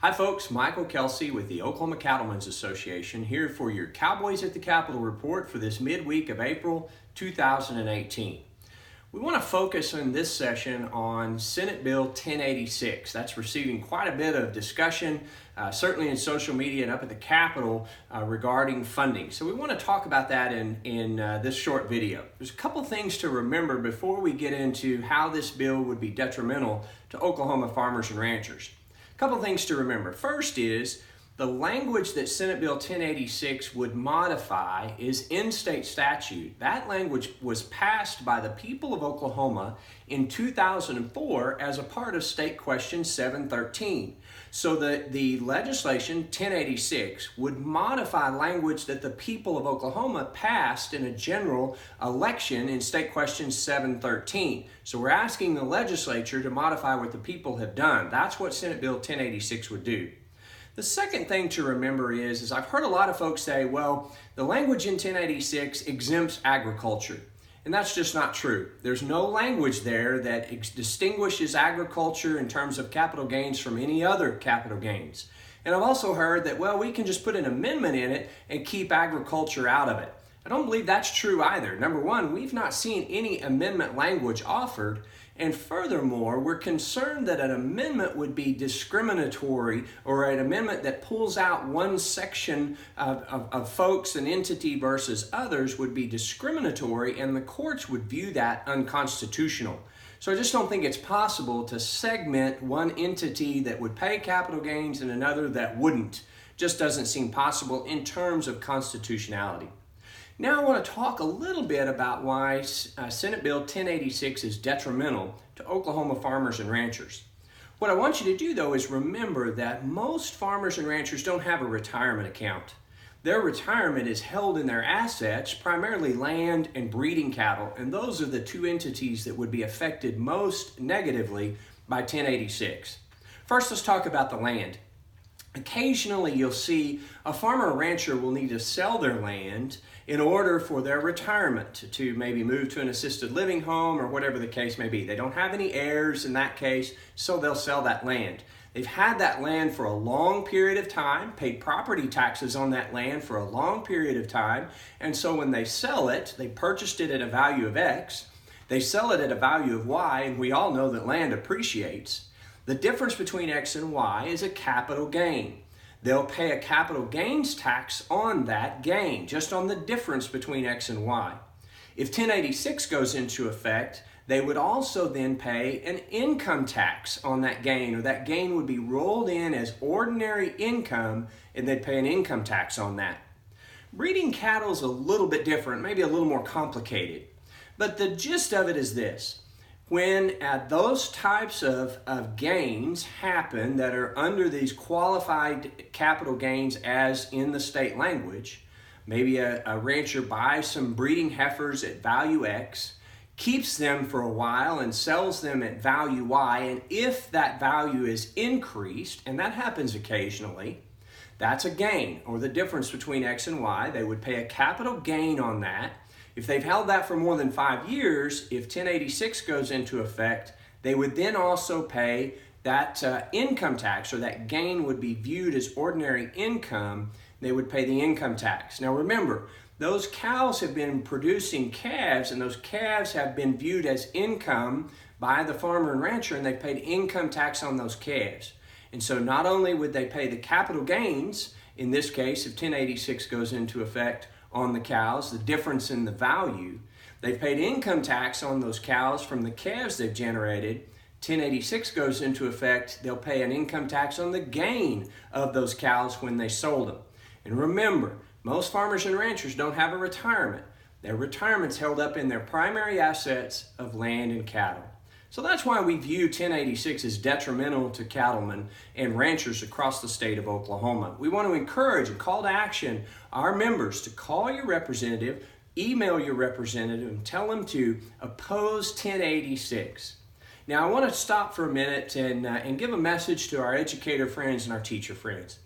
Hi folks, Michael Kelsey with the Oklahoma Cattlemen's Association here for your Cowboys at the Capitol report for this midweek of April 2018. We want to focus in this session on Senate Bill 1086. That's receiving quite a bit of discussion, certainly in social media and up at the Capitol regarding funding. So we want to talk about that in this short video. There's a couple things to remember before we get into how this bill would be detrimental to Oklahoma farmers and ranchers. A couple things to remember. First is the language that Senate Bill 1086 would modify is in state statute. That language was passed by the people of Oklahoma in 2004 as a part of State Question 713. So the legislation 1086 would modify language that the people of Oklahoma passed in a general election in State Question 713. So we're asking the legislature to modify what the people have done. That's what Senate Bill 1086 would do. The second thing to remember is I've heard a lot of folks say, well, the language in 1086 exempts agriculture. And that's just not true. There's no language there that distinguishes agriculture in terms of capital gains from any other capital gains. And I've also heard that, well, we can just put an amendment in it and keep agriculture out of it. I don't believe that's true either. Number one, we've not seen any amendment language offered. And furthermore, we're concerned that an amendment would be discriminatory or an amendment that pulls out one section of folks and entity versus others would be discriminatory, and the courts would view that unconstitutional. So I just don't think it's possible to segment one entity that would pay capital gains and another that wouldn't. Just doesn't seem possible in terms of constitutionality. Now I want to talk a little bit about why Senate Bill 1086 is detrimental to Oklahoma farmers and ranchers. What I want you to do, though, is remember that most farmers and ranchers don't have a retirement account. Their retirement is held in their assets, primarily land and breeding cattle, and those are the two entities that would be affected most negatively by 1086. First, let's talk about the land. Occasionally, you'll see a farmer or rancher will need to sell their land in order for their retirement to maybe move to an assisted living home or whatever the case may be. They don't have any heirs in that case, so they'll sell that land. They've had that land for a long period of time, paid property taxes on that land for a long period of time, and so when they sell it, they purchased it at a value of X, they sell it at a value of Y, and we all know that land appreciates. The difference between X and Y is a capital gain. They'll pay a capital gains tax on that gain, just on the difference between X and Y. If 1086 goes into effect, they would also then pay an income tax on that gain, or that gain would be rolled in as ordinary income, and they'd pay an income tax on that. Breeding cattle is a little bit different, maybe a little more complicated, but the gist of it is this. When those types of gains happen that are under these qualified capital gains as in the state language, maybe a rancher buys some breeding heifers at value X, keeps them for a while and sells them at value Y, and if that value is increased, and that happens occasionally, that's a gain, or the difference between X and Y. They would pay a capital gain on that. If they've held that for more than 5 years, if 1086 goes into effect, they would then also pay that income tax, or that gain would be viewed as ordinary income. They would pay the income tax. Now remember, those cows have been producing calves, and those calves have been viewed as income by the farmer and rancher, and they paid income tax on those calves. And so not only would they pay the capital gains, in this case, if 1086 goes into effect, on the cows, the difference in the value. They've paid income tax on those cows from the calves they've generated. 1086 goes into effect, they'll pay an income tax on the gain of those cows when they sold them. And remember, most farmers and ranchers don't have a retirement. Their retirement's held up in their primary assets of land and cattle. So that's why we view 1086 as detrimental to cattlemen and ranchers across the state of Oklahoma. We want to encourage and call to action our members to call your representative, email your representative, and tell them to oppose 1086. Now I want to stop for a minute and give a message to our educator friends and our teacher friends.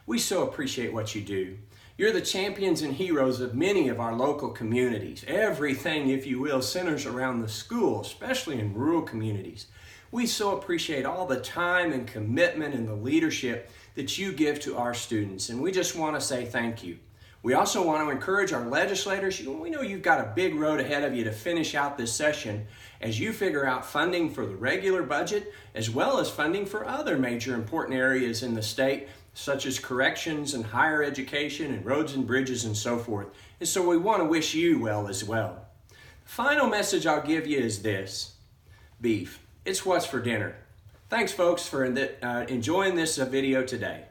We so appreciate what you do. You're the champions and heroes of many of our local communities. Everything, if you will, centers around the school, especially in rural communities. We so appreciate all the time and commitment and the leadership that you give to our students, and we just want to say thank you. We also want to encourage our legislators. We know you've got a big road ahead of you to finish out this session as you figure out funding for the regular budget as well as funding for other major important areas in the state, such as corrections and higher education and roads and bridges and so forth. And so we want to wish you well as well. The final message I'll give you is this: beef. It's what's for dinner. Thanks, folks, for enjoying this video today.